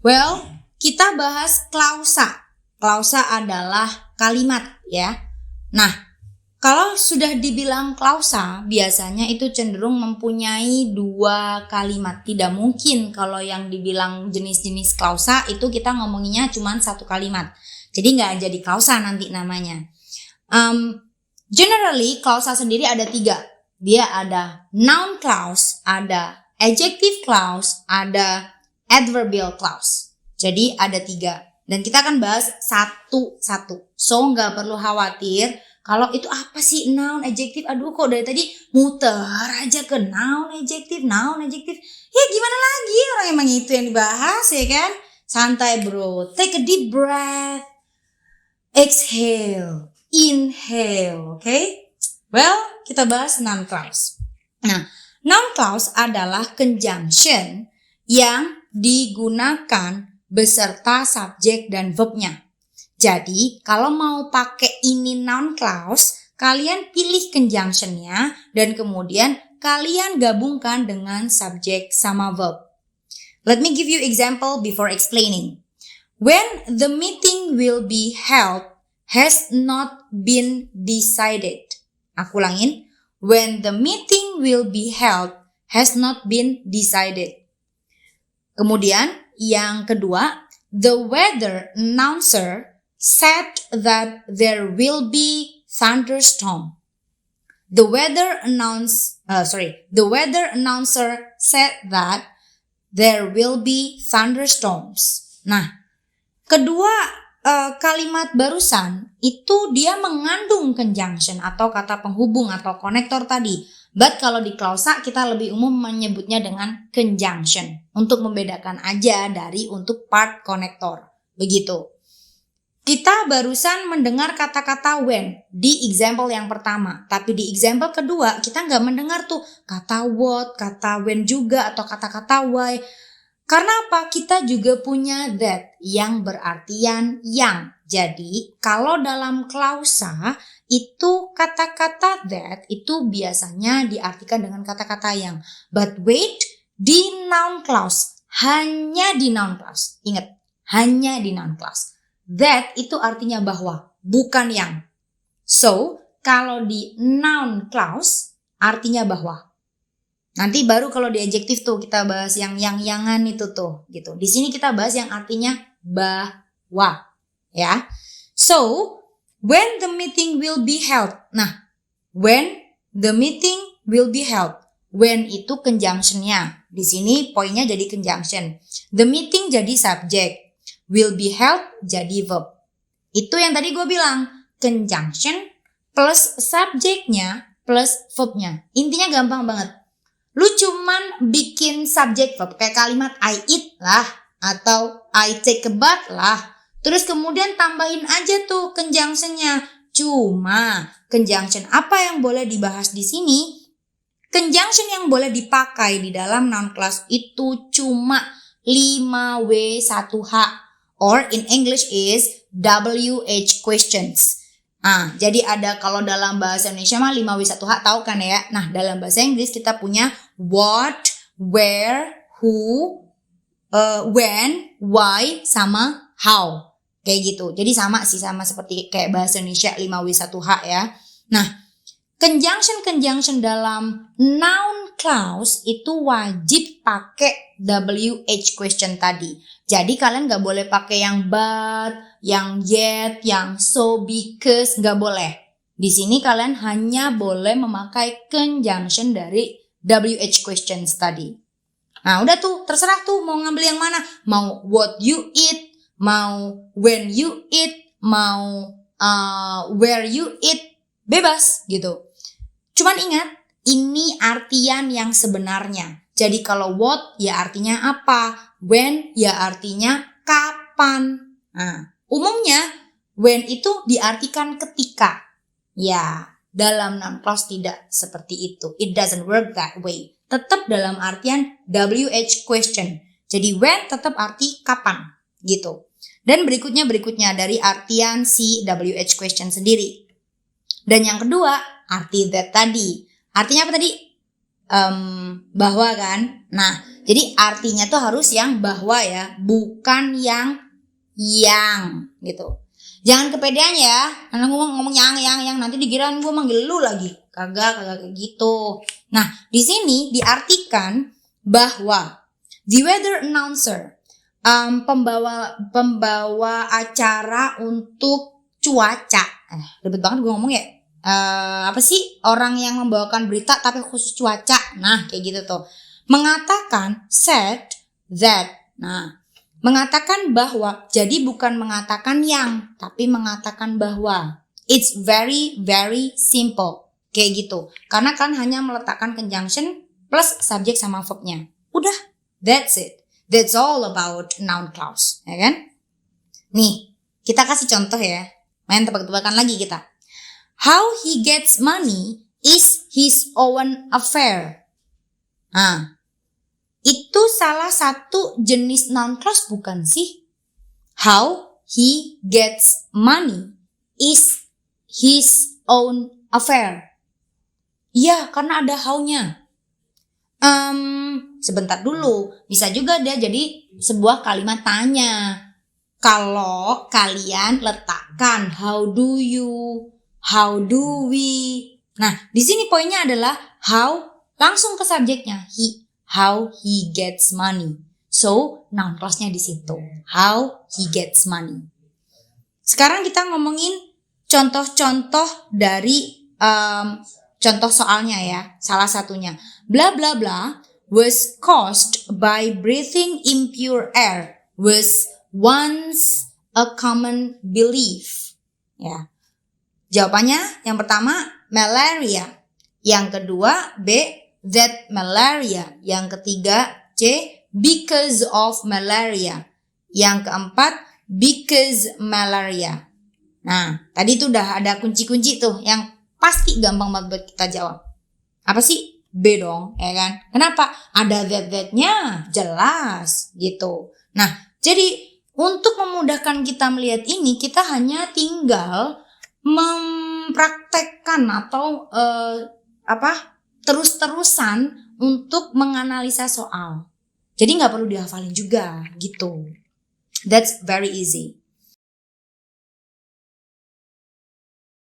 Well, kita bahas klausa. Klausa adalah kalimat ya. Nah, kalau sudah dibilang klausa, biasanya itu cenderung mempunyai dua kalimat. Tidak mungkin kalau yang dibilang jenis-jenis klausa itu kita ngomonginnya cuma satu kalimat. Jadi nggak jadi klausa nanti namanya. Generally, klausa sendiri ada 3. Dia ada noun clause, ada adjective clause, ada adverbial clause. Jadi ada 3. Dan kita akan bahas satu-satu. So nggak perlu khawatir kalau itu apa sih noun, adjective. Aduh kok dari tadi muter aja ke noun, adjective. Ya gimana lagi, orang emang itu yang dibahas ya kan. Santai bro, take a deep breath. Exhale, inhale, okay? Well, kita bahas noun clause. Nah, noun clause adalah conjunction yang digunakan beserta subjek dan verbnya. Jadi, kalau mau pakai ini noun clause, kalian pilih conjunctionnya dan kemudian kalian gabungkan dengan subjek sama verb. Let me give you example before explaining. When the meeting will be held has not been decided. Aku ulangin. When the meeting will be held has not been decided. Kemudian yang kedua, the weather announcer said that there will be thunderstorm. The weather announcer said that there will be thunderstorms. Nah, kedua kalimat barusan itu dia mengandung conjunction atau kata penghubung atau konektor tadi. But kalau di klausa kita lebih umum menyebutnya dengan conjunction untuk membedakan aja dari untuk part konektor. Begitu. Kita barusan mendengar kata-kata when di example yang pertama. Tapi di example kedua kita nggak mendengar tuh kata what, kata when juga atau kata-kata why. Karena apa? Kita juga punya that yang berartian yang. Jadi kalau dalam klausa itu kata-kata that itu biasanya diartikan dengan kata-kata yang. But wait, di noun clause, hanya di noun clause. Ingat, hanya di noun clause. That itu artinya bahwa, bukan yang. So, kalau di noun clause artinya bahwa. Nanti baru kalau di adjektif tuh kita bahas yang-yangan itu tuh gitu. Di sini kita bahas yang artinya bahwa, ya. So, when the meeting will be held. Nah, when the meeting will be held. When itu conjunction-nya. Di sini poinnya jadi conjunction. The meeting jadi subjek. Will be held jadi verb. Itu yang tadi gue bilang. Conjunction plus subjeknya plus verbnya. Intinya gampang banget. Lu cuman bikin subjek verb kayak kalimat I eat lah atau I take a bath lah. Terus kemudian tambahin aja tuh conjunction-nya. Cuma conjunction apa yang boleh dibahas di sini? Conjunction yang boleh dipakai di dalam noun clause itu cuma 5W1H or in English is WH questions. Nah, jadi ada kalau dalam bahasa Indonesia mah 5W1H tahu kan ya. Nah, dalam bahasa Inggris kita punya what, where, who, when, why, sama how. Kayak gitu. Jadi sama seperti kayak bahasa Indonesia 5W1H ya. Nah, conjunction dalam noun clause itu wajib pakai WH question tadi. Jadi kalian gak boleh pakai yang but, yang yet, yang so, because, gak boleh. Di sini kalian hanya boleh memakai conjunction dari WH questions tadi. Nah udah tuh, terserah tuh mau ngambil yang mana. Mau what you eat, mau when you eat, mau where you eat, bebas gitu. Cuman ingat, ini artian yang sebenarnya. Jadi kalau what ya artinya apa, when ya artinya kapan. Nah, umumnya when itu diartikan ketika. Ya, dalam noun clause tidak seperti itu. It doesn't work that way. Tetap dalam artian WH question. Jadi when tetap arti kapan gitu. Dan berikutnya dari artian si WH question sendiri. Dan yang kedua, arti that tadi. Artinya apa tadi? Bahwa kan. Nah, Jadi artinya tuh harus yang bahwa ya, bukan yang gitu. Jangan kepedean ya, karena gue ngomong yang nanti dikirain gue manggil lu lagi. Kagak kayak gitu. Nah, di sini diartikan bahwa the weather announcer, pembawa acara untuk cuaca. Ribet banget gue ngomong ya. Apa sih orang yang membawakan berita tapi khusus cuaca. Nah, kayak gitu tuh. Mengatakan said that. Nah, mengatakan bahwa, jadi bukan mengatakan yang, tapi mengatakan bahwa. It's very very simple. Kayak gitu. Karena kan hanya meletakkan conjunction plus subjek sama verbnya. Udah, that's it. That's all about noun clause, ya kan? Nih, kita kasih contoh ya. Main tebak-tebakan lagi kita. How he gets money is his own affair. Nah, itu salah satu jenis noun clause bukan sih? How he gets money is his own affair. Iya, karena ada how-nya. Sebentar dulu. Bisa juga dia jadi sebuah kalimat tanya. Kalau kalian letakkan how do you, how do we. Nah, di sini poinnya adalah how langsung ke subjeknya. How he gets money. So, noun clause-nya di situ. How he gets money. Sekarang kita ngomongin contoh-contoh dari contoh soalnya ya. Salah satunya. Blah blah blah was caused by breathing impure air was once a common belief. Ya. Jawabannya yang pertama malaria, yang kedua B that malaria, yang ketiga C because of malaria, yang keempat because malaria. Nah, tadi tuh udah ada kunci-kunci tuh yang pasti gampang banget buat kita jawab. Apa sih? B dong, ya kan? Kenapa? Ada that-nya, jelas gitu. Nah, jadi untuk memudahkan kita melihat ini, kita hanya tinggal mempraktekkan atau terus-terusan untuk menganalisa soal. Jadi nggak perlu dihafalin juga gitu. That's very easy.